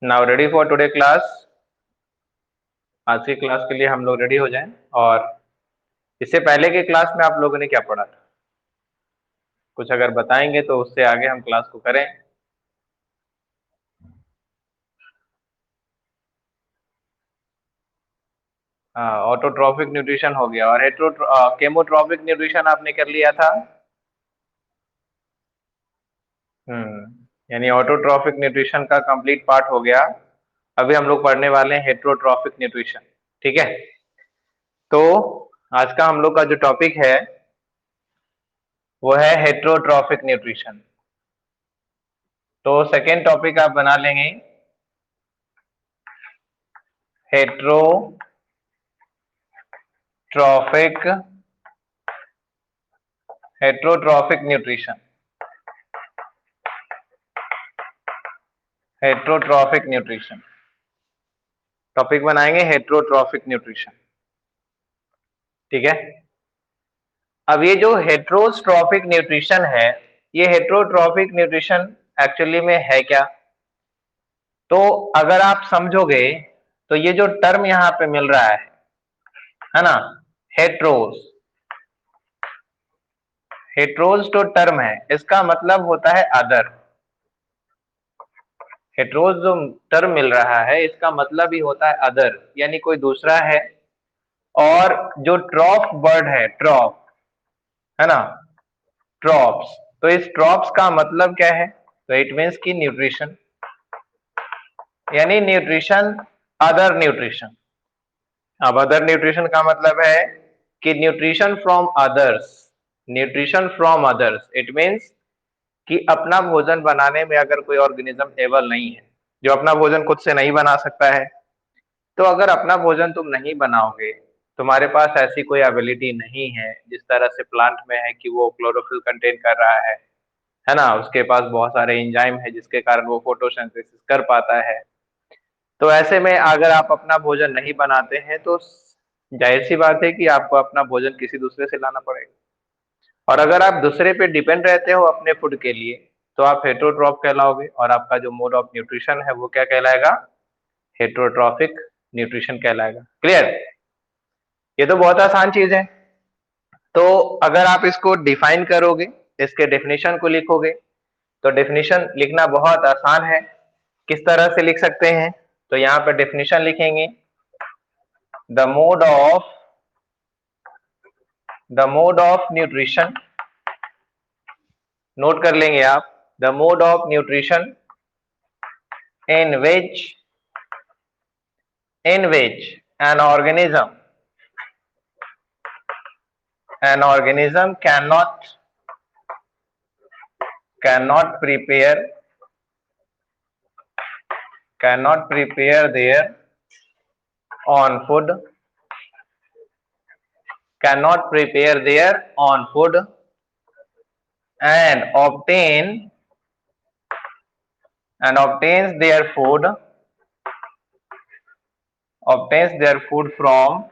Now ready for today class. आज की class के लिए हम लोग रेडी हो जाएं। और इससे पहले की क्लास में आप लोगों ने क्या पढ़ा था, कुछ अगर बताएंगे तो उससे आगे हम क्लास को करें। हाँ, ऑटोट्रॉफिक न्यूट्रिशन हो गया और हेट्रो केमोट्रॉफिक न्यूट्रिशन आपने कर लिया था। यानी ऑटोट्रॉफिक न्यूट्रिशन का कंप्लीट पार्ट हो गया। अभी हम लोग पढ़ने वाले हैं हेट्रोट्रॉफिक न्यूट्रिशन। ठीक है, तो आज का हम लोग का जो टॉपिक है वो है हेट्रोट्रॉफिक न्यूट्रिशन। तो सेकेंड टॉपिक आप बना लेंगे heterotrophic heterotrophic nutrition. Heterotrophic nutrition topic बनाएंगे, हेट्रोट्रॉफिक न्यूट्रिशन। ठीक है, अब ये जो हेट्रोट्रॉफिक न्यूट्रिशन है, ये हेट्रोट्रॉफिक न्यूट्रिशन एक्चुअली में है क्या? तो अगर आप समझोगे तो ये जो टर्म यहाँ पे मिल रहा है ना, हेट्रोस। हेट्रोस जो टर्म है इसका मतलब होता है अदर। हेट्रोस जो टर्म मिल रहा है इसका मतलब ही होता है अदर, यानी कोई दूसरा है। और जो ट्रॉप वर्ड है, ट्रॉप है ना, ट्रॉप्स, तो इस ट्रॉप्स का मतलब क्या है? तो इट मीन्स की न्यूट्रिशन, यानी न्यूट्रिशन, अदर न्यूट्रिशन। अब अदर न्यूट्रिशन का मतलब है कि nutrition from others. Nutrition from others it means कि अपना भोजन बनाने में अगर कोई ऑर्गेनिज्म एबल नहीं है, जो अपना भोजन खुद से नहीं बना सकता है, तो अगर अपना भोजन तुम नहीं बनाओगे, तुम्हारे पास ऐसी कोई एबिलिटी नहीं है जिस तरह से प्लांट में है कि वो क्लोरोफिल कंटेन कर रहा है ना, उसके पास बहुत सारे एंजाइम है जिसके कारण वो फोटोसिंथेसिस कर पाता है। तो ऐसे में अगर आप अपना भोजन नहीं बनाते हैं तो जाहिर सी बात है कि आपको अपना भोजन किसी दूसरे से लाना पड़ेगा। और अगर आप दूसरे पे डिपेंड रहते हो अपने फूड के लिए, तो आप हेट्रोट्रॉफ कहलाओगे और आपका जो मोड ऑफ न्यूट्रिशन है वो क्या कहलाएगा? हेट्रोट्रॉफिक न्यूट्रिशन कहलाएगा। क्लियर? ये तो बहुत आसान चीज है। तो अगर आप इसको डिफाइन करोगे, इसके डेफिनेशन को लिखोगे, तो डेफिनेशन लिखना बहुत आसान है। किस तरह से लिख सकते हैं? तो यहाँ पर डेफिनेशन लिखेंगे, the mode of nutrition. Note कर लेंगे आप, the mode of nutrition in which an organism cannot prepare their own food, cannot prepare their own food and obtains their food from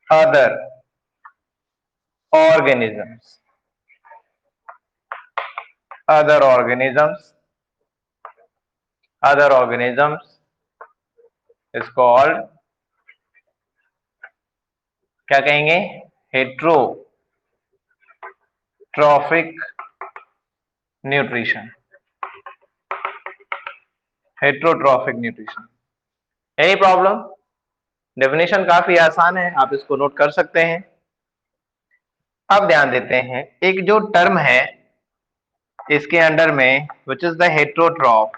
other organisms. Other organisms, other organisms is called, क्या कहेंगे? Heterotrophic nutrition. Heterotrophic nutrition. Any problem? Definition काफी आसान है, आप इसको note कर सकते हैं। अब ध्यान देते हैं, एक जो टर्म है इसके अंडर में, which is the heterotroph,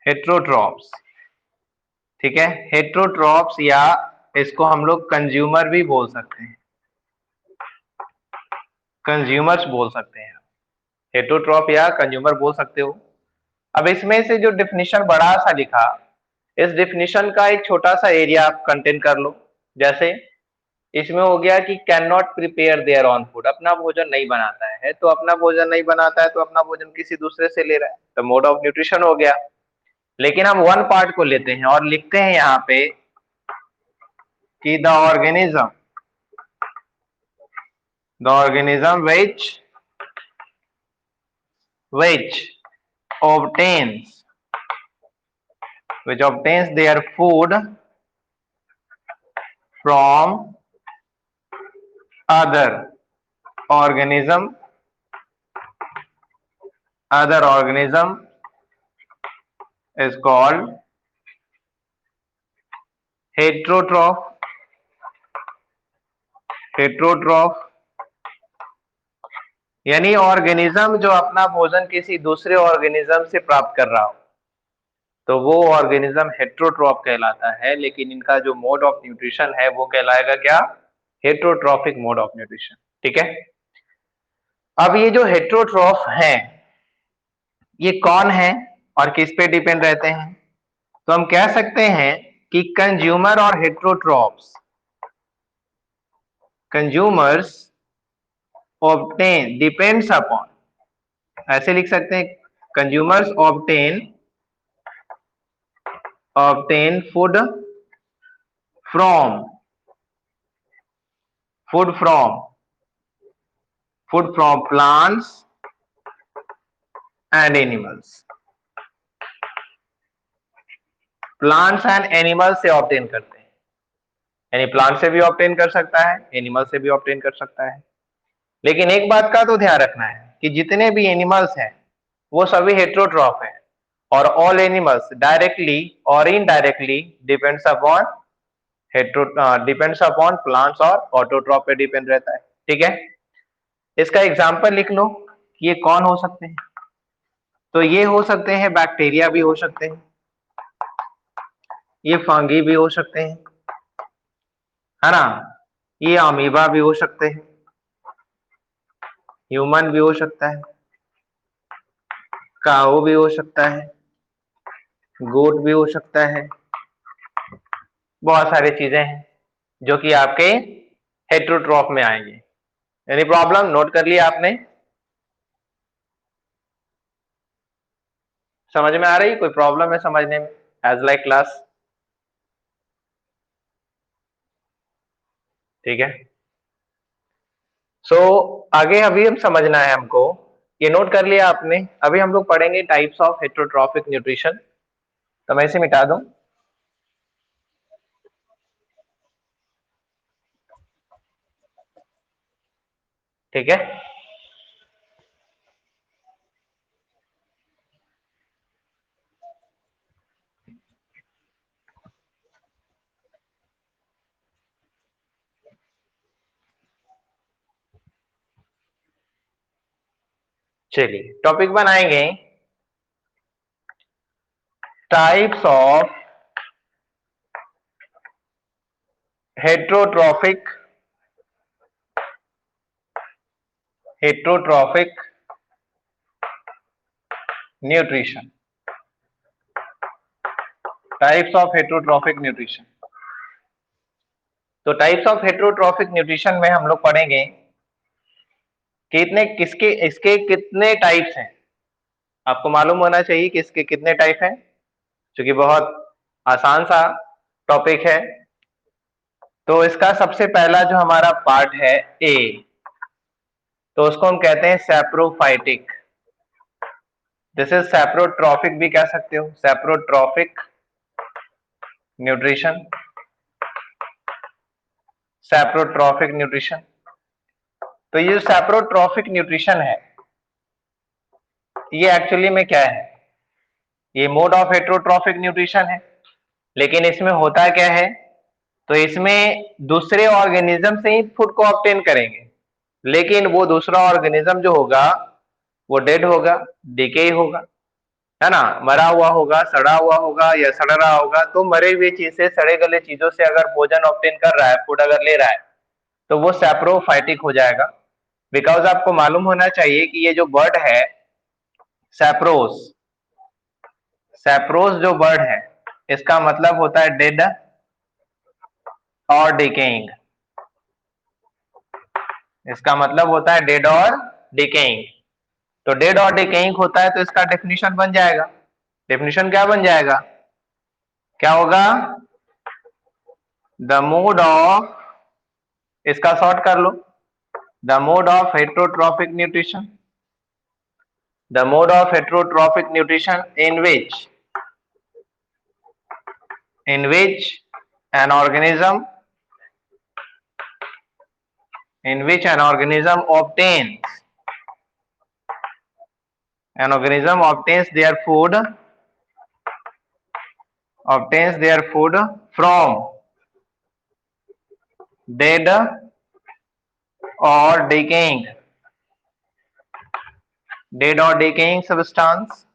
heterotrophs. ठीक है, हेट्रोट्रॉप्स या इसको हम लोग कंज्यूमर भी बोल सकते हैं, कंज्यूमर्स बोल सकते हैं। हेट्रोट्रॉप या कंज्यूमर बोल सकते हो। अब इसमें से जो डिफिनीशन बड़ा सा लिखा, इस डिफिनीशन का एक छोटा सा एरिया आप कंटेन कर लो। जैसे इसमें हो गया कि can not prepare their on food, अपना भोजन नहीं बनाता है, तो अपना भोजन नहीं बनाता है तो अपना भोजन किसी दूसरे से ले रहा है, तो मोड ऑफ न्यूट्रिशन हो गया। लेकिन हम वन पार्ट को लेते हैं और लिखते हैं यहाँ पे कि the organism which which obtains their food from other organism is called heterotroph. यानी ऑर्गेनिज्म जो अपना भोजन किसी दूसरे ऑर्गेनिज्म से प्राप्त कर रहा हो, तो वो ऑर्गेनिज्म हेट्रोट्रॉफ कहलाता है। लेकिन इनका जो मोड ऑफ न्यूट्रिशन है वो कहलाएगा क्या? Heterotrophic mode of nutrition. ठीक है। अब ये जो हेट्रोट्रॉफ हैं, ये कौन है और किस पे डिपेंड रहते हैं? तो हम कह सकते हैं कि कंज्यूमर्स ऑब्टेन डिपेंड्स अपॉन, ऐसे लिख सकते हैं, consumers obtain from food from plants and animals. Plants and animal से ऑब्टेन करते हैं, यानी प्लांट से भी ऑब्टेन कर सकता है, एनिमल से भी ऑब्टेन कर सकता है। लेकिन एक बात का तो ध्यान रखना है कि जितने भी एनिमल्स हैं वो सभी हेट्रोट्रॉफ हैं, और ऑल एनिमल्स डायरेक्टली और इनडायरेक्टली डिपेंड्स अपॉन प्लांट्स और ऑटोट्रॉफ पे डिपेंड रहता है। ठीक है। इसका एग्जांपल लिख लो कि ये कौन हो सकते हैं। तो ये हो सकते हैं बैक्टीरिया भी हो सकते हैं, ये फंगी भी हो सकते हैं, है ना, ये अमीबा भी हो सकते हैं, ह्यूमन भी हो सकता है, काऊ भी हो सकता है, गोट भी हो सकता है। बहुत सारी चीजें हैं जो कि आपके हेट्रोट्रॉफ में आएंगे। Any problem? नोट कर लिया आपने? समझ में आ रही? कोई प्रॉब्लम है समझने में एज लाइक क्लास? ठीक है। सो आगे अभी हम समझना है हमको, ये नोट कर लिया आपने। अभी हम लोग पढ़ेंगे टाइप्स ऑफ हेट्रोट्रॉफिक न्यूट्रिशन। तो मैं इसे मिटा दूं। ठीक है। चलिए टॉपिक बनाएंगे types of heterotrophic nutrition. Types of heterotrophic nutrition. तो टाइप्स ऑफ हेट्रोट्रॉफिक न्यूट्रिशन में हम लोग पढ़ेंगे इसके कितने टाइप्स हैं। आपको मालूम होना चाहिए कि इसके कितने टाइप हैं, क्योंकि बहुत आसान सा टॉपिक है। तो इसका सबसे पहला जो हमारा पार्ट है ए, तो उसको हम कहते हैं सैप्रोफाइटिक। जैसे सैप्रोट्रॉफिक भी कह सकते हो, सैप्रोट्रॉफिक न्यूट्रिशन, सैप्रोट्रॉफिक न्यूट्रिशन। तो ये जो सैप्रोट्रॉफिक न्यूट्रिशन है, ये एक्चुअली में क्या है? ये मोड ऑफ हेट्रोट्रॉफिक न्यूट्रिशन है। लेकिन इसमें होता क्या है? तो इसमें दूसरे ऑर्गेनिज्म से ही फूड को ऑब्टेन करेंगे, लेकिन वो दूसरा ऑर्गेनिज्म जो होगा वो डेड होगा, डिके होगा, है ना, मरा हुआ होगा, सड़ा हुआ होगा या सड़ रहा होगा। तो मरे हुए चीज से, सड़े गले चीजों से अगर भोजन ऑब्टेन कर रहा है, फूड अगर ले रहा है, तो वो सैप्रोफाइटिक हो जाएगा। बिकॉज आपको मालूम होना चाहिए कि ये जो बर्ड है सैप्रोस, जो बर्ड है, इसका मतलब होता है डेड और डिकेइंग। इसका मतलब होता है डेड और डिकेइंग। तो डेड और डिकेइंग होता है तो इसका डेफिनेशन बन जाएगा। डेफिनेशन क्या बन जाएगा? क्या होगा? द मोड ऑफ, इसका शॉर्ट कर लो, the mode of heterotrophic nutrition, The mode of heterotrophic nutrition in which an organism obtains their food from dead or decaying substance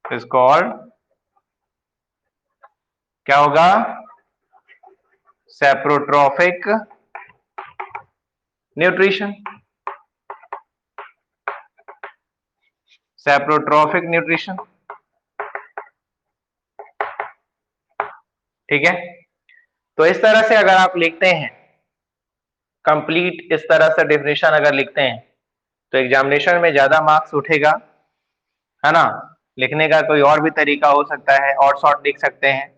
is called, क्या होगा, सैप्रोट्रॉफिक न्यूट्रिशन। सैप्रोट्रॉफिक न्यूट्रिशन, ठीक है। तो इस तरह से अगर आप लिखते हैं कंप्लीट, इस तरह से डेफिनेशन अगर लिखते हैं तो एग्जामिनेशन में ज्यादा मार्क्स उठेगा, है ना। लिखने का कोई और भी तरीका हो सकता है, और शॉर्ट लिख सकते हैं,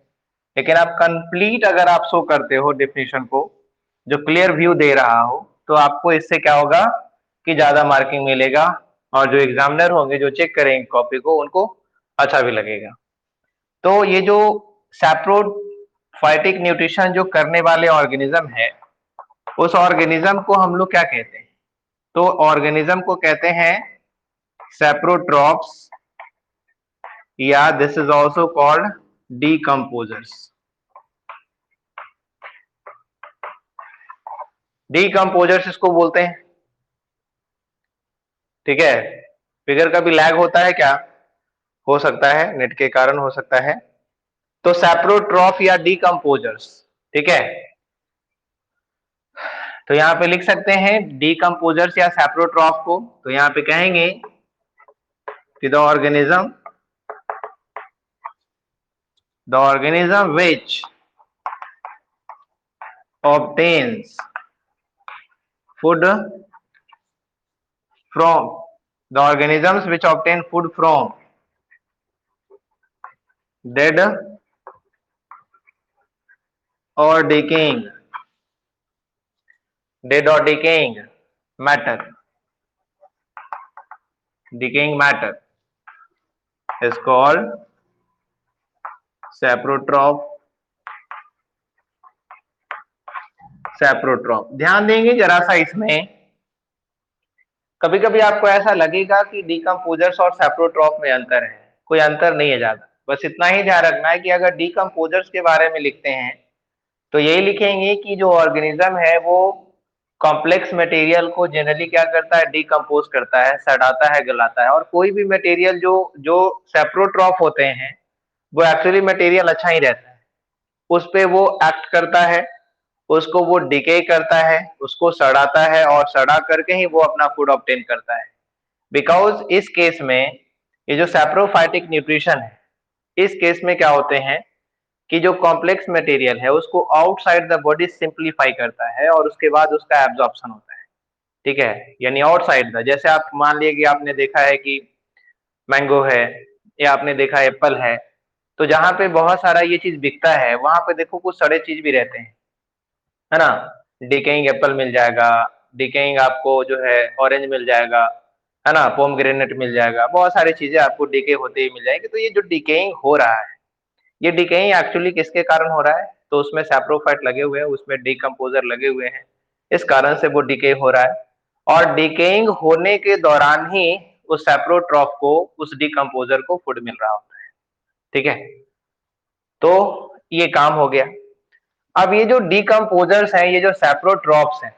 लेकिन आप कंप्लीट अगर आप शो करते हो डेफिनेशन को, जो क्लियर व्यू दे रहा हो, तो आपको इससे क्या होगा कि ज्यादा मार्किंग मिलेगा, और जो एग्जामिनर होंगे जो चेक करेंगे कॉपी को, उनको अच्छा भी लगेगा। तो ये जो सैप्रोफाइटिक न्यूट्रिशन जो करने वाले ऑर्गेनिज्म है, उस ऑर्गेनिज्म को हम लोग क्या कहते हैं? तो ऑर्गेनिज्म को कहते हैं सैप्रोट्रॉप्स, या this is also called decomposers. Decomposers इसको बोलते हैं, ठीक है। फिगर का भी लैग होता है क्या? हो सकता है, नेट के कारण हो सकता है। तो सैप्रोट्रॉफ या डीकम्पोजर्स, ठीक है। तो यहां पे लिख सकते हैं डीकम्पोजर्स या सैप्रोट्रॉफ को, तो यहां पे कहेंगे कि the organism which obtains food from the organisms which obtain food from dead or decaying matter is called सैप्रोट्रॉफ। ध्यान देंगे जरा सा इसमें, कभी कभी आपको ऐसा लगेगा कि डीकम्पोजर्स और सैप्रोट्रॉफ में अंतर है, कोई अंतर नहीं है ज्यादा। बस इतना ही ध्यान रखना है कि अगर डीकम्पोजर्स के बारे में लिखते हैं तो यही लिखेंगे कि जो ऑर्गेनिज्म है वो कॉम्प्लेक्स मटेरियल को जनरली क्या करता है, डीकम्पोज करता है, सड़ाता है, गलाता है। और कोई भी मटेरियल जो जो सैप्रोट्रॉफ होते हैं वो एक्चुअली मटेरियल अच्छा ही रहता है, उस पे वो एक्ट करता है, उसको वो डिके करता है, उसको सड़ाता है, और सड़ा करके ही वो अपना फूड ऑब्टेन करता है। बिकॉज इस केस में ये जो सैप्रोफाइटिक न्यूट्रिशन है, इस केस में क्या होते हैं कि जो कॉम्प्लेक्स मटेरियल है उसको आउटसाइड द बॉडी सिंप्लीफाई करता है, और उसके बाद उसका एब्जॉर्प्शन होता है, ठीक है। यानी आउटसाइड द, जैसे आप मान लिए कि आपने देखा है कि मैंगो है, या आपने देखा एप्पल है, तो जहां पे बहुत सारा ये चीज बिकता है वहां पे देखो कुछ सड़े चीज भी रहते हैं, है ना। डिकेइंग एप्पल मिल जाएगा, डिकेइंग आपको जो है ऑरेंज मिल जाएगा, है ना, पोमग्रेनेट मिल जाएगा, बहुत सारी चीजें आपको डिके होते ही मिल जाएंगी। तो ये जो डिकेइंग हो रहा है, ये डिकेइंग एक्चुअली किसके कारण हो रहा है? तो उसमें सैप्रोफाइट लगे हुए हैं, उसमें डीकम्पोजर लगे हुए हैं, इस कारण से वो डिके हो रहा है। और डिकेइंग होने के दौरान ही उस सैप्रोट्रॉफ को, उस डीकम्पोजर को फूड मिल रहा होता है, ठीक है। तो ये काम हो गया। अब ये जो डीकम्पोजर्स हैं, ये जो सैप्रोट्रॉप्स हैं,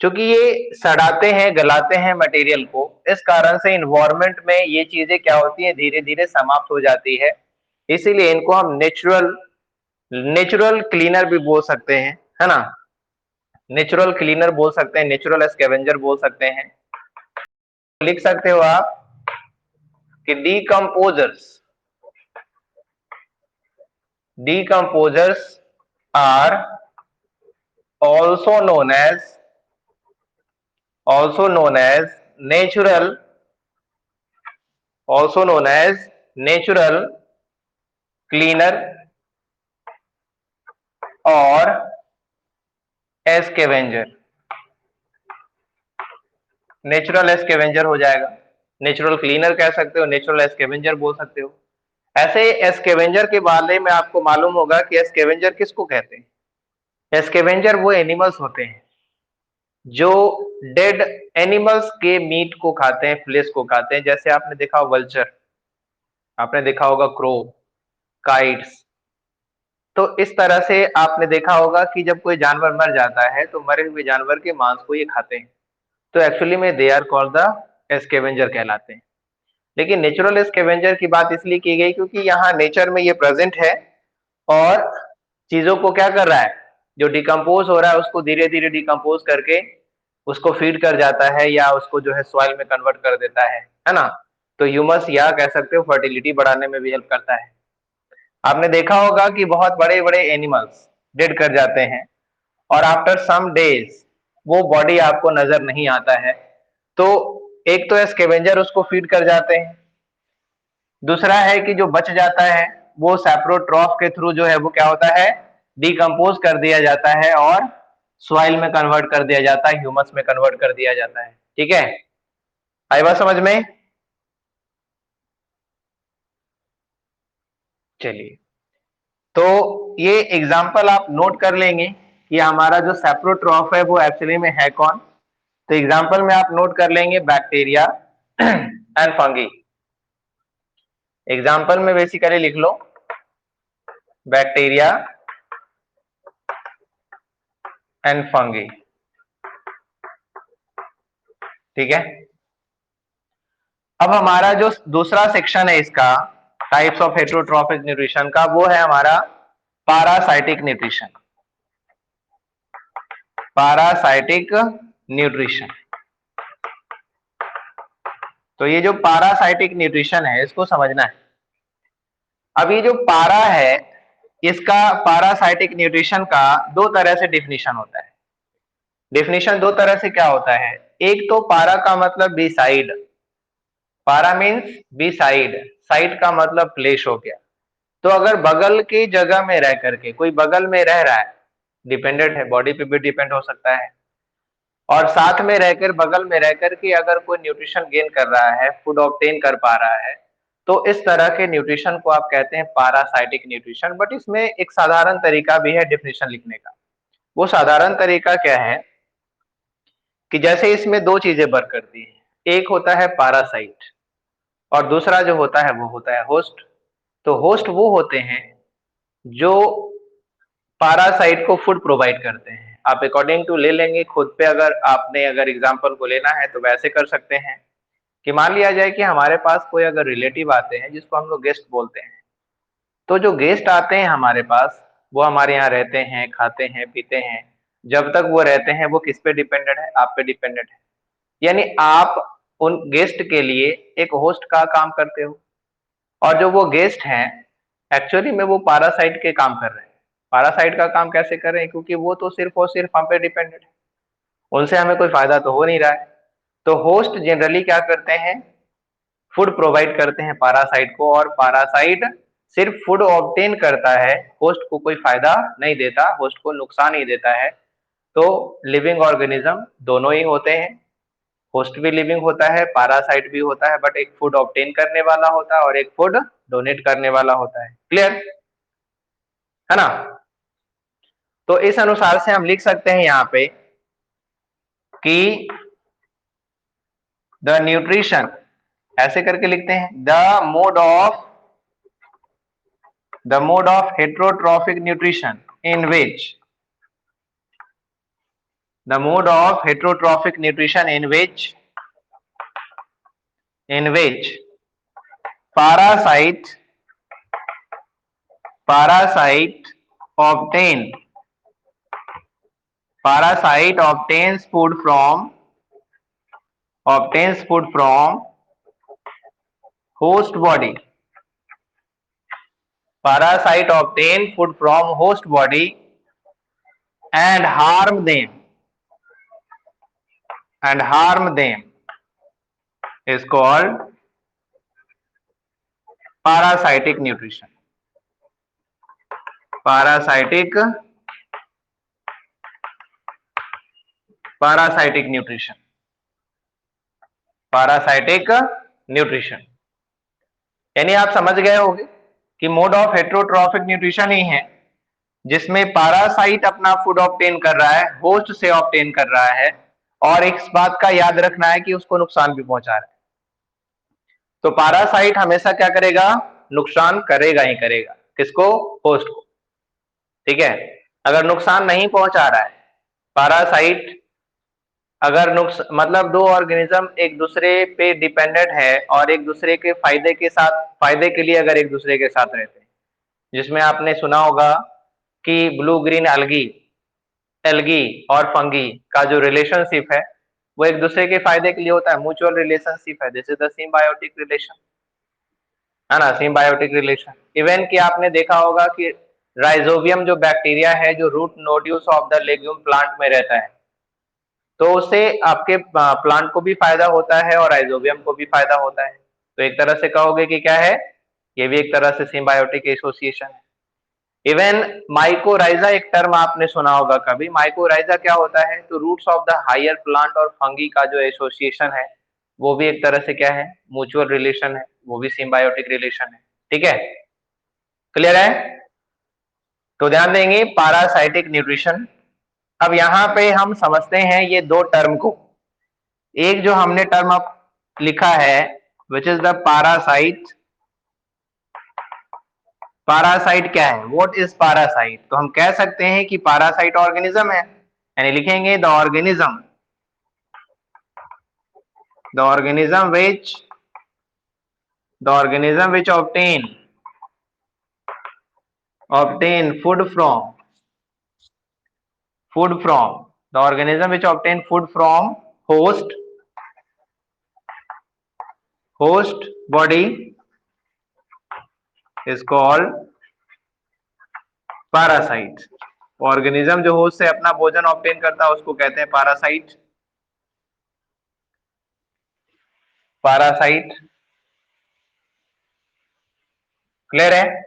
क्योंकि ये सड़ाते हैं, गलाते हैं मटेरियल को, इस कारण से इन्वायरमेंट में ये चीजें क्या होती है, धीरे धीरे समाप्त हो जाती है। इसीलिए इनको हम नेचुरल क्लीनर भी बोल सकते हैं, है ना। नेचुरल क्लीनर बोल सकते हैं, नेचुरल स्कैवेंजर बोल सकते हैं। लिख सकते हो आप कि decomposers are also known as also known as natural also known as natural cleaner or scavenger। Natural scavenger हो जाएगा, नेचुरल क्लीनर कह सकते हो, नेचुरल एस्केवेंजर बोल सकते हो। ऐसे एस्केवेंजर के बारे में आपको मालूम होगा कि एस्केवेंजर किसको कहते हैं। एस्केवेंजर वो एनिमल्स होते हैं जो डेड एनिमल्स के मीट को खाते हैं, फ्लेश को खाते हैं। जैसे आपने देखा वल्चर, आपने देखा होगा क्रो, काइट्स। तो इस तरह से आपने देखा होगा कि जब कोई जानवर मर जाता है तो मरे हुए जानवर के मांस को ये खाते हैं। तो एक्चुअली में they are called the scavenger कहलाते हैं। लेकिन नेचुरल स्कैवेंजर की बात इसलिए की गई क्योंकि यहाँ नेचर में ये प्रेजेंट है और चीजों को क्या कर रहा है, जो डिकम्पोज हो रहा है उसको धीरे धीरे डिकम्पोज करके उसको फीड कर जाता है या उसको जो है सॉइल में कन्वर्ट कर देता है ना। तो ह्यूमस या कह सकते हो फर्टिलिटी बढ़ाने में भी हेल्प करता है। आपने देखा होगा कि बहुत बड़े बड़े एनिमल्स डेड कर जाते हैं और आफ्टर सम डेज वो बॉडी आपको नजर नहीं आता है। तो एक तो स्कैवेंजर उसको फीड कर जाते हैं, दूसरा है कि जो बच जाता है वो सैप्रोट्रॉफ के थ्रू जो है वो क्या होता है, डिकम्पोज कर दिया जाता है और सॉइल में कन्वर्ट कर दिया जाता है, ह्यूमस में कन्वर्ट कर दिया जाता है। ठीक है, आई बात समझ में? चलिए, तो ये एग्जाम्पल आप नोट कर लेंगे कि हमारा जो सैप्रोट्रॉफ है वो एक्चुअली में है कौन। तो एग्जाम्पल में आप नोट कर लेंगे बैक्टीरिया एंड फंगी। एग्जाम्पल में बेसिकली लिख लो बैक्टीरिया एंड फंगी। ठीक है, अब हमारा जो दूसरा सेक्शन है इसका टाइप्स ऑफ हेटेरोट्रॉफिक न्यूट्रिशन का, वो है हमारा पारासाइटिक न्यूट्रिशन। Parasitic nutrition. तो ये जो पारासाइटिक न्यूट्रिशन है इसको समझना है। अब ये जो पारा है इसका, पारासाइटिक न्यूट्रिशन का दो तरह से डिफिनीशन होता है। डिफिनीशन दो तरह से क्या होता है, एक तो पारा का मतलब बी साइड, पारा मीन्स बी साइड, साइड का मतलब प्लेस हो गया। तो अगर बगल की जगह में रह करके कोई बगल में रह रहा है, डिपेंडेंट है, बॉडी पे भी डिपेंड हो सकता है, और साथ में रहकर बगल में रहकर के अगर कोई न्यूट्रिशन गेन कर रहा है, फूड ऑब्टेन कर पा रहा है, तो इस तरह के न्यूट्रिशन को आप कहते हैं पारासाइटिक न्यूट्रिशन। बट इसमें एक साधारण तरीका भी है डिफिनेशन लिखने का। वो साधारण तरीका क्या है कि जैसे इसमें दो चीजें वर्क करती है, एक होता है पारासाइट और दूसरा जो होता है वो होता है होस्ट। तो होस्ट वो होते हैं जो पारासाइट को फूड प्रोवाइड करते हैं। आप अकॉर्डिंग टू ले लेंगे खुद पे, अगर आपने अगर एग्जांपल को लेना है तो वैसे कर सकते हैं कि मान लिया जाए कि हमारे पास कोई अगर रिलेटिव आते हैं जिसको हम लोग गेस्ट बोलते हैं। तो जो गेस्ट आते हैं हमारे पास, वो हमारे यहाँ रहते हैं, खाते हैं, पीते हैं। जब तक वो रहते हैं वो किस पे डिपेंडेंट है, आप पे डिपेंडेंट है। यानी आप उन गेस्ट के लिए एक होस्ट का काम करते हो, और जो वो गेस्ट हैं एक्चुअली में वो पारासाइट के काम कर रहे हैं। पारासाइट का काम कैसे कर रहे हैं, क्योंकि वो तो सिर्फ और सिर्फ हम पे डिपेंडेंट है, उनसे हमें कोई फायदा तो हो नहीं रहा है। तो होस्ट जनरली क्या करते हैं, फूड प्रोवाइड करते हैं पारासाइट को, और पारासाइट सिर्फ फूड ऑब्टेन करता है, होस्ट को कोई फायदा नहीं देता, होस्ट को नुकसान ही देता है। तो लिविंग ऑर्गेनिज्म दोनों ही होते हैं, होस्ट भी लिविंग होता है, पारासाइट भी होता है, बट एक फूड ऑब्टेन करने वाला होता है और एक फूड डोनेट करने वाला होता है। क्लियर है ना? तो इस अनुसार से हम लिख सकते हैं यहाँ पे कि द न्यूट्रिशन, ऐसे करके लिखते हैं the mode of heterotrophic nutrition in which the mode of heterotrophic nutrition in which parasite parasite obtain parasite obtains food from host body. Parasite obtain food from host body and harm them is called parasitic nutrition. Parasitic nutrition. Parasitic nutrition. यानी आप समझ गए होंगे कि mode of heterotrophic nutrition ही है जिसमें parasite अपना food obtain कर रहा है, होस्ट से ऑब्टेन कर रहा है, और इस बात का याद रखना है कि उसको नुकसान भी पहुंचा रहा है। तो पैरासाइट हमेशा क्या करेगा? नुकसान करेगा ही करेगा। किसको? होस्ट को। ठीक है। अगर नुकसान नहीं पहुंचा रहा है पैरासाइट, अगर मतलब दो ऑर्गेनिज्म एक दूसरे पे डिपेंडेंट है और एक दूसरे के फायदे के लिए अगर एक दूसरे के साथ रहते हैं, जिसमें आपने सुना होगा कि ब्लू ग्रीन एल्गी एल्गी और फंगी का जो रिलेशनशिप है वो एक दूसरे के फायदे के लिए होता है, म्यूचुअल रिलेशनशिप है। This is the symbiotic relation, है ना, सिम्बायोटिक रिलेशन। इवन कि आपने देखा होगा कि राइजोबियम जो बैक्टीरिया है जो root nodules of the legume plant में रहता है, तो उससे आपके प्लांट को भी फायदा होता है और राइजोबियम को भी फायदा होता है। तो एक तरह से कहोगे कि क्या है, ये भी एक तरह से सिम्बायोटिक एसोसिएशन है। इवन माइकोराइजा एक टर्म आपने सुना होगा कभी। माइकोराइजा क्या होता है? तो roots of the higher plant और फंगी का जो एसोसिएशन है वो भी एक तरह से क्या है? म्यूचुअल रिलेशन है, वो भी सिम्बायोटिक रिलेशन है। ठीक है, क्लियर है? तो ध्यान देंगे पैरासाइटिक न्यूट्रिशन। अब यहाँ पे हम समझते हैं ये दो टर्म को। एक जो हमने टर्म अब लिखा है which is the parasite. Parasite क्या है? What is parasite? तो हम कह सकते हैं कि पैरासाइट ऑर्गेनिज्म है, यानी लिखेंगे the organism which obtain food from the organism which obtain food from host body is called parasite. Organism जो होस्ट से अपना भोजन ऑब्टेन करता है उसको कहते हैं पैरासाइट। पैरासाइट क्लियर है?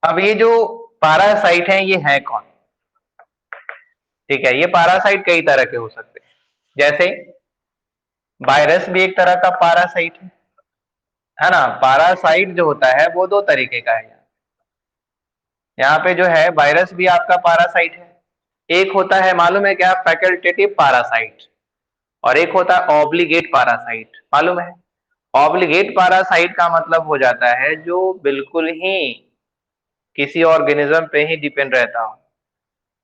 अब ये जो पैरासाइट है ये है कौन? ठीक है, ये पैरासाइट कई तरह के हो सकते हैं। जैसे वायरस भी एक तरह का पैरासाइट है ना। पैरासाइट जो होता है वो दो तरीके का है। यहाँ पे जो है वायरस भी आपका पैरासाइट है। एक होता है मालूम है क्या? फैकल्टेटिव पैरासाइट, और एक होता है ऑब्लिगेट पैरासाइट। मालूम है? ऑब्लिगेट पैरासाइट का मतलब हो जाता है जो बिल्कुल ही किसी ऑर्गेनिज्म पे ही डिपेंड रहता हो,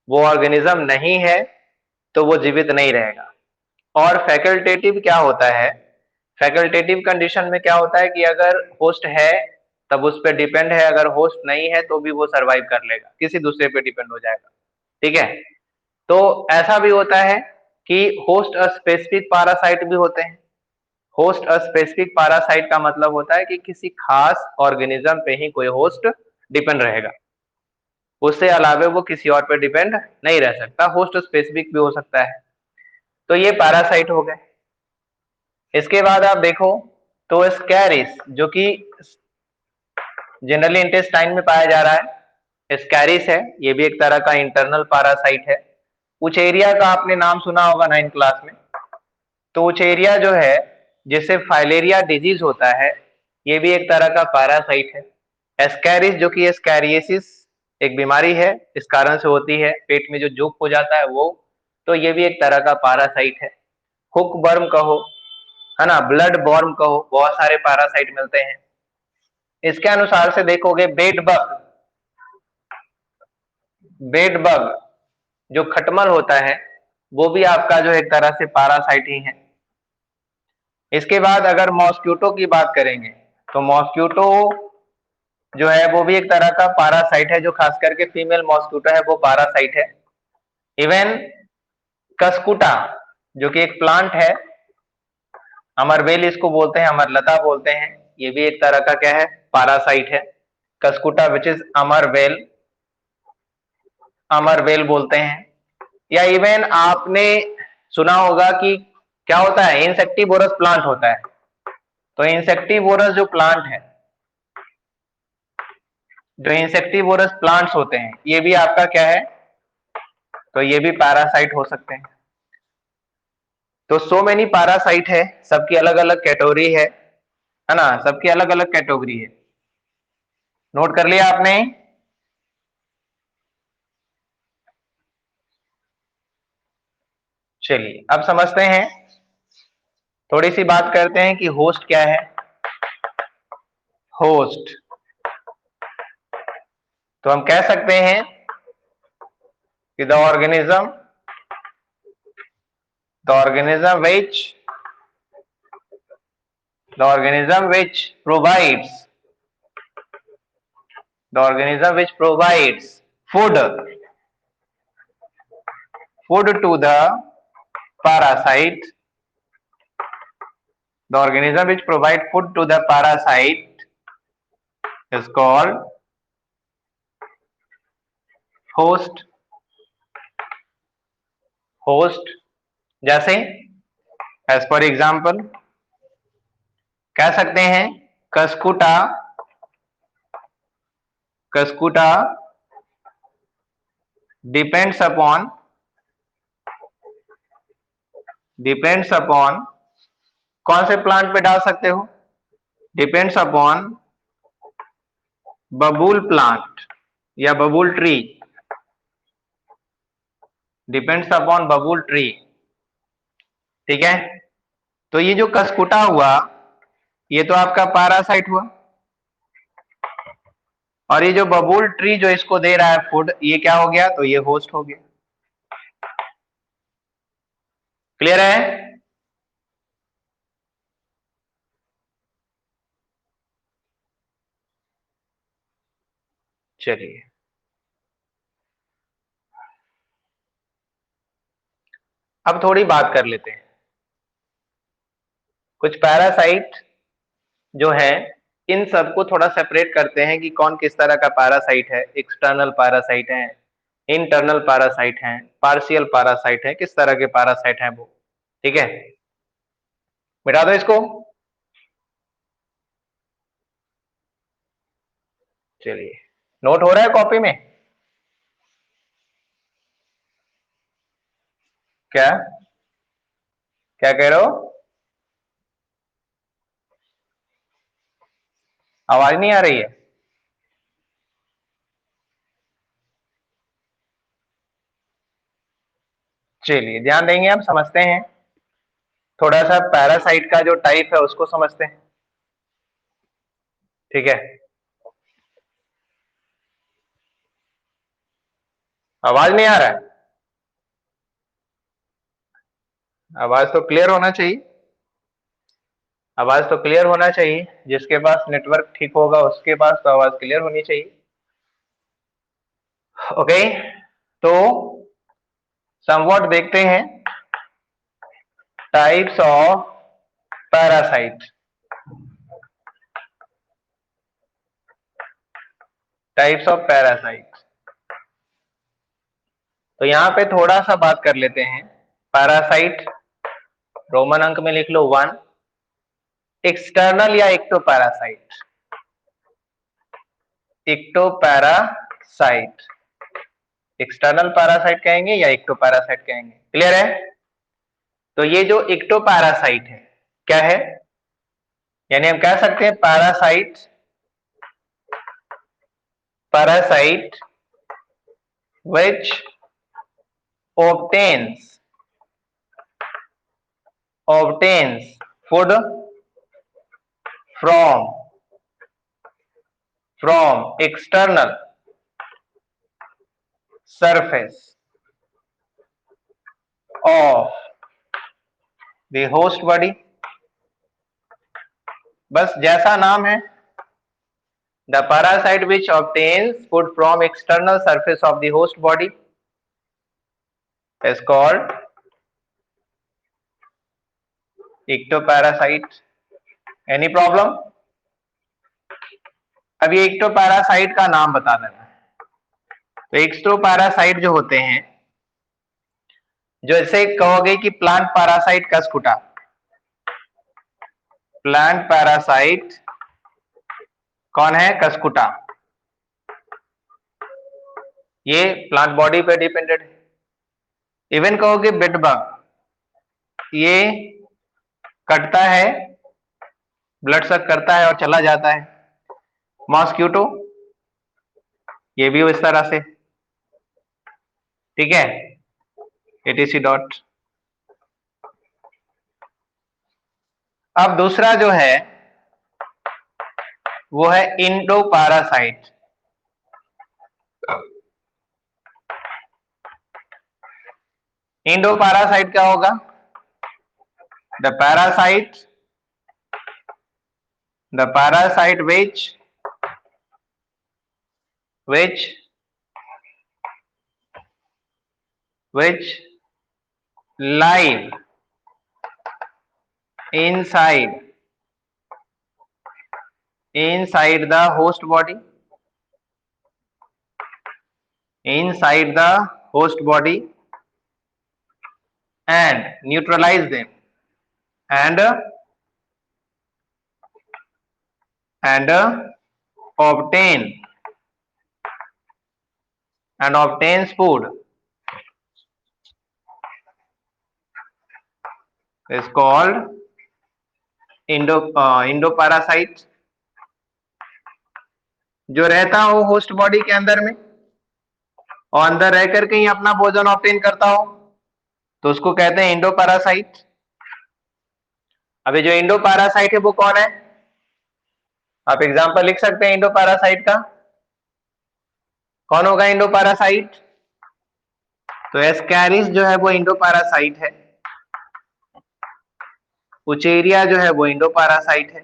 वो ऑर्गेनिज्म नहीं है तो वो जीवित नहीं रहेगा। और फैकल्टेटिव क्या होता है? फैकल्टेटिव कंडीशन में क्या होता है कि अगर होस्ट है तब उस पर डिपेंड है, अगर होस्ट नहीं है तो भी वो सरवाइव कर लेगा, किसी दूसरे पे डिपेंड हो जाएगा। ठीक है, तो ऐसा भी होता है कि होस्ट स्पेसिफिक पैरासाइट भी होते हैं। होस्ट स्पेसिफिक पैरासाइट का मतलब होता है कि किसी खास ऑर्गेनिज्म पे ही कोई होस्ट डिपेंड रहेगा, उससे अलावा वो किसी और पे डिपेंड नहीं रह सकता। होस्ट स्पेसिफिक भी हो सकता है। तो ये पैरासाइट हो गए। इसके बाद आप देखो तो स्कैरिस जो कि जनरली इंटेस्टाइन में पाया जा रहा है, स्कैरिस है, ये भी एक तरह का इंटरनल पैरासाइट है। उचेरिया का आपने नाम सुना होगा 9th क्लास में। तो उचेरिया जो है जिससे फाइलेरिया डिजीज होता है, ये भी एक तरह का पैरासाइट है। एस्कैरिस जो कि एस्कैरियसिस एक बीमारी है, इस कारण से होती है, पेट में जो जूक हो जाता है वो, तो ये भी एक तरह का पैरासाइट है। हुक बर्म कहो, है ना, ब्लड बॉर्म कहो, बहुत सारे पैरासाइट मिलते हैं। इसके अनुसार से देखोगे बेड बग जो खटमल होता है वो भी आपका जो एक तरह से पैरासाइट ही है। इसके बाद अगर मॉस्क्यूटो की बात करेंगे तो मॉस्क्यूटो जो है वो भी एक तरह का पैरासाइट है, जो खास करके फीमेल मॉस्क्यूटो है वो पैरासाइट है। इवन कस्कुटा जो कि एक प्लांट है, अमरबेल इसको बोलते हैं, अमरलता बोलते हैं, ये भी एक तरह का क्या है? पैरासाइट है। कस्कुटा विच इज अमरबेल बोलते हैं। या इवन आपने सुना होगा कि क्या होता है? इंसेक्टिवोरस प्लांट होता है। तो इंसेक्टिवोरस जो प्लांट है, जो इंसेक्टिवोरस प्लांट्स होते हैं, ये भी आपका क्या है? तो ये भी पैरासाइट हो सकते हैं। तो सो मेनी पैरासाइट है, सबकी अलग अलग कैटेगरी है ना, सबकी अलग अलग कैटेगरी है। नोट कर लिया आपने? चलिए अब समझते हैं, थोड़ी सी बात करते हैं कि होस्ट क्या है। होस्ट, तो हम कह सकते हैं कि the organism which provides food to the parasite, the organism which provide food to the parasite is called host. Host जैसे एज फॉर एग्जाम्पल कह सकते हैं कस्कुटा, कस्कुटा डिपेंड्स अपॉन कौन से प्लांट पे डाल सकते हो? डिपेंड्स अपॉन बबूल प्लांट या बबूल ट्री, डिपेंड्स अपॉन बबूल ट्री। ठीक है, तो ये जो कस्कुटा हुआ ये तो आपका पैरासाइट हुआ, और ये जो बबूल ट्री जो इसको दे रहा है फूड, ये क्या हो गया? तो ये होस्ट हो गया। क्लियर है? चलिए अब थोड़ी बात कर लेते हैं, कुछ पैरासाइट जो है इन सबको थोड़ा सेपरेट करते हैं कि कौन किस तरह का पैरासाइट है। एक्सटर्नल पैरासाइट है, इंटरनल पैरासाइट है, पार्शियल पैरासाइट है, किस तरह के पैरासाइट हैं वो। ठीक है, मिटा दो इसको। चलिए, नोट हो रहा है कॉपी में? क्या क्या कह रहे हो? आवाज नहीं आ रही है? चलिए ध्यान देंगे, हम समझते हैं थोड़ा सा पैरासाइट का जो टाइप है उसको समझते हैं। ठीक है, आवाज नहीं आ रहा है? आवाज तो क्लियर होना चाहिए, आवाज तो क्लियर होना चाहिए। जिसके पास नेटवर्क ठीक होगा उसके पास तो आवाज क्लियर होनी चाहिए। ओके, तो समवॉट देखते हैं types of parasite. Types of parasite, तो यहां पे थोड़ा सा बात कर लेते हैं। पैरासाइट रोमन अंक में लिख लो 1। एक्सटर्नल या एक्टोपैरासाइट? एक्टोपैरासाइट, एक्सटर्नल पैरासाइट कहेंगे या एक्टोपैरासाइट कहेंगे? क्लियर है? तो ये जो एक्टोपैरासाइट है क्या है? यानी हम कह सकते हैं parasite, parasite which obtains food from external surface of the host body। बस जैसा नाम है, the parasite which obtains food from external surface of the host body is called ectoparasite। Any problem? अब ये एक्टोपैरासाइट का नाम बता देना। तो एक्टोपैरासाइट जो होते हैं, जैसे कहोगे कि plant parasite Cuscuta, plant parasite कौन है? कस्कुटा। ये प्लांट बॉडी पे डिपेंडेंट है। इवन कहोगे बेड बग, ये कटता है, ब्लड सक करता है और चला जाता है। मॉस्क्यूटो ये भी इस तरह से, ठीक है, एटीसी डॉट। अब दूसरा जो है वो है इंडोपारासाइट। इंडोपारासाइट क्या होगा? The parasite which live inside the host body, and neutralize them and obtain obtains food is called इंडोपारासाइट। जो रहता हो होस्ट बॉडी के अंदर में और अंदर रह करके ही अपना भोजन ऑब्टेन करता हो, तो उसको कहते हैं इंडोपारासाइट। अभी जो इंडोपारासाइट है वो कौन है? आप एग्जांपल लिख सकते हैं इंडोपारासाइट का। कौन होगा इंडोपारासाइट? तो एस्कैरिस जो है वो इंडोपारासाइट है। उचेरिया जो है वो इंडोपारासाइट है।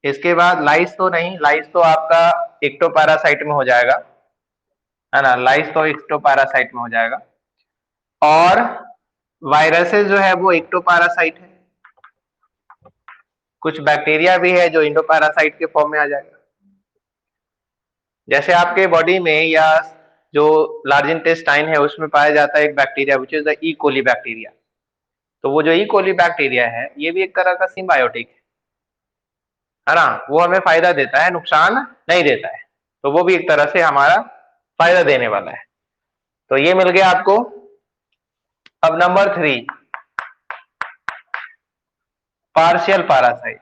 इसके बाद लाइस तो नहीं, लाइस तो आपका एक्टोपारासाइट में हो जाएगा, है ना, लाइस तो एक्टोपारासाइट में हो जाएगा। और वायरसेस जो है वो एक्टोपारासाइट है। कुछ बैक्टीरिया भी है जो इंडोपारासाइट के फॉर्म में आ जाएगा। जैसे आपके बॉडी में या जो लार्ज इंटेस्टाइन है उसमें पाया जाता है एक bacteria which is the E coli bacteria. तो वो जो ई कोली बैक्टीरिया है ये भी एक तरह का सिम्बायोटिक है ना, वो हमें फायदा देता है, नुकसान नहीं देता है, तो वो भी एक तरह से हमारा फायदा देने वाला है। तो ये मिल गया आपको। अब number 3, partial parasite.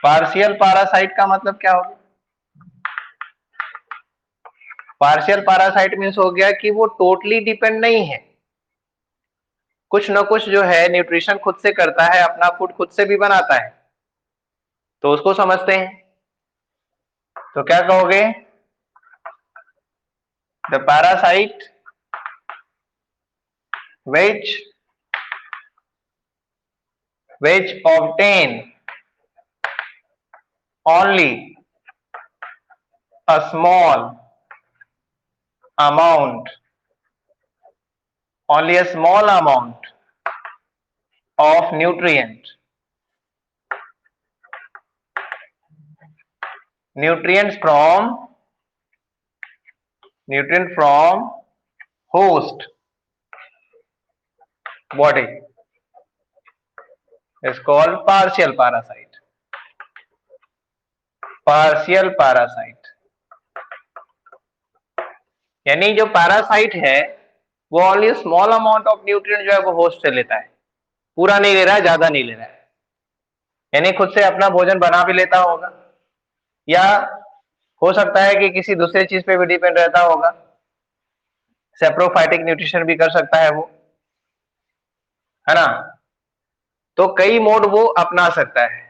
Partial parasite का मतलब क्या होगा? पार्शियल पारासाइट मीन्स हो गया कि वो टोटली डिपेंड नहीं है, कुछ ना कुछ जो है न्यूट्रिशन खुद से करता है, अपना फूड खुद से भी बनाता है, तो उसको समझते हैं। तो क्या कहोगे? The parasite which obtain only a small amount of nutrients from host body is called partial parasite. Partial parasite यानी जो पैरासाइट है वो only small amount of nutrient जो है वो होस्ट से लेता है, पूरा नहीं ले रहा है, ज्यादा नहीं ले रहा है, यानी खुद से अपना भोजन बना भी लेता होगा, या हो सकता है कि किसी दूसरे चीज पे भी डिपेंड रहता होगा, सेप्रोफाइटिक न्यूट्रिशन भी कर सकता है वो, है ना। तो कई मोड वो अपना सकता है,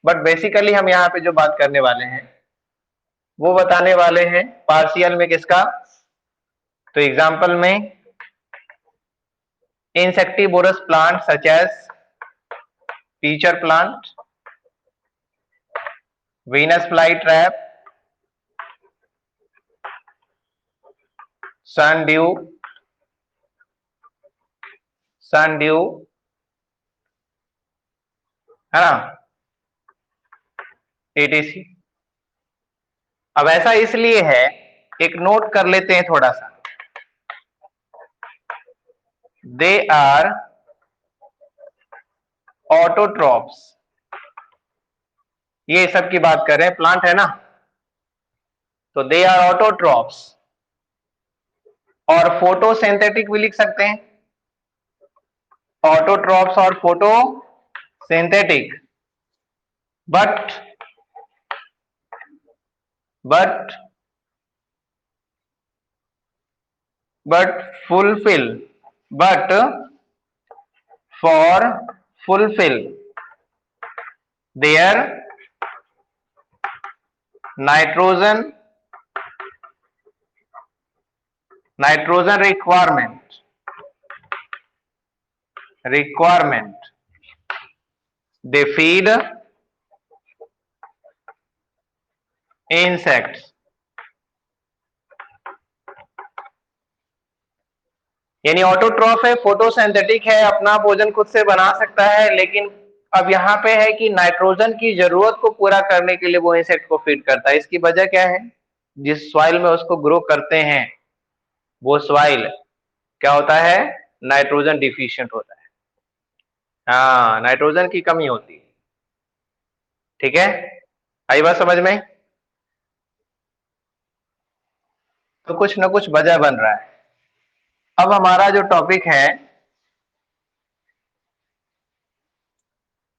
बट बेसिकली हम यहाँ पे जो बात करने वाले हैं वो बताने वाले हैं पार्शियल में किसका? तो एग्जांपल में insectivorous plants such as peacher plant, Venus flytrap, sundew, है ना, एटीसी। अब ऐसा इसलिए है, एक नोट कर लेते हैं थोड़ा सा, दे आर ऑटोट्रॉप्स। ये सब की बात कर रहे हैं, प्लांट है ना, तो दे आर ऑटोट्रॉप्स और फोटोसिंथेटिक भी लिख सकते हैं, ऑटोट्रॉफ्स और photo synthetic. But but but fulfill but for fulfill their nitrogen requirement they feed insects। यानी ऑटोट्रॉफ है, फोटोसिंथेटिक है, अपना भोजन खुद से बना सकता है, लेकिन अब यहाँ पे है कि नाइट्रोजन की जरूरत को पूरा करने के लिए वो इंसेक्ट को फीड करता है। इसकी वजह क्या है? जिस सॉइल में उसको ग्रो करते हैं वो सॉइल क्या होता है? नाइट्रोजन डिफिशिएंट होता है। हाँ, नाइट्रोजन की कमी होती है। ठीक है, आई बात समझ में? तो कुछ ना कुछ वजह बन रहा है। अब हमारा जो टॉपिक है,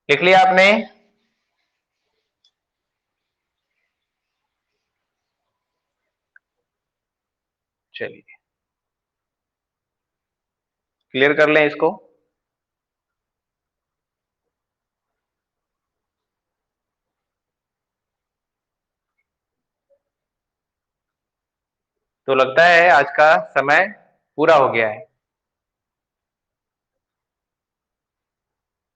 लिख लिया आपने? चलिए क्लियर कर लें इसको। तो लगता है आज का समय पूरा हो गया है।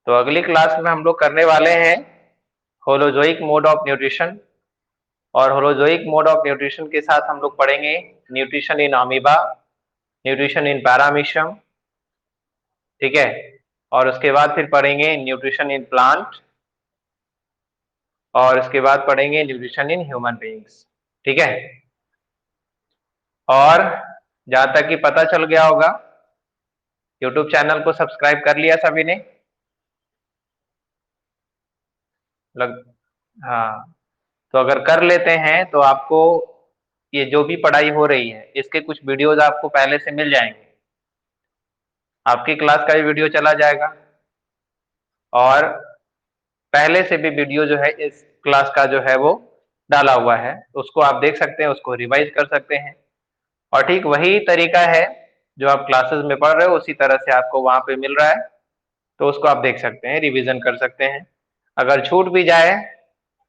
तो अगली क्लास में हम लोग करने वाले हैं होलोजोइक मोड ऑफ न्यूट्रिशन, और होलोजोइक मोड ऑफ न्यूट्रिशन के साथ हम लोग पढ़ेंगे nutrition in amoeba, nutrition in paramecium. ठीक है, और उसके बाद फिर पढ़ेंगे न्यूट्रिशन इन प्लांट, और उसके बाद पढ़ेंगे न्यूट्रिशन इन ह्यूमन बीइंग्स। ठीक है, और जहां तक कि पता चल गया होगा, यूट्यूब चैनल को सब्सक्राइब कर लिया सभी ने? लग हाँ, तो अगर कर लेते हैं तो आपको ये जो भी पढ़ाई हो रही है इसके कुछ वीडियोज आपको पहले से मिल जाएंगे। आपकी क्लास का भी वीडियो चला जाएगा, और पहले से भी वीडियो जो है इस क्लास का जो है वो डाला हुआ है, उसको आप देख सकते हैं, उसको रिवाइज कर सकते हैं। और ठीक वही तरीका है जो आप क्लासेस में पढ़ रहे हो, उसी तरह से आपको वहां पे मिल रहा है, तो उसको आप देख सकते हैं, रिवीजन कर सकते हैं। अगर छूट भी जाए,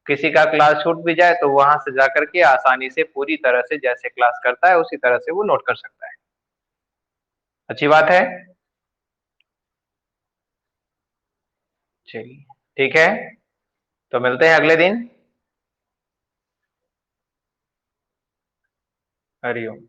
किसी का क्लास छूट भी जाए, तो वहां से जाकर के आसानी से पूरी तरह से जैसे क्लास करता है उसी तरह से वो नोट कर सकता है। अच्छी बात है। चलिए ठीक है, तो मिलते हैं अगले दिन। हरिओम।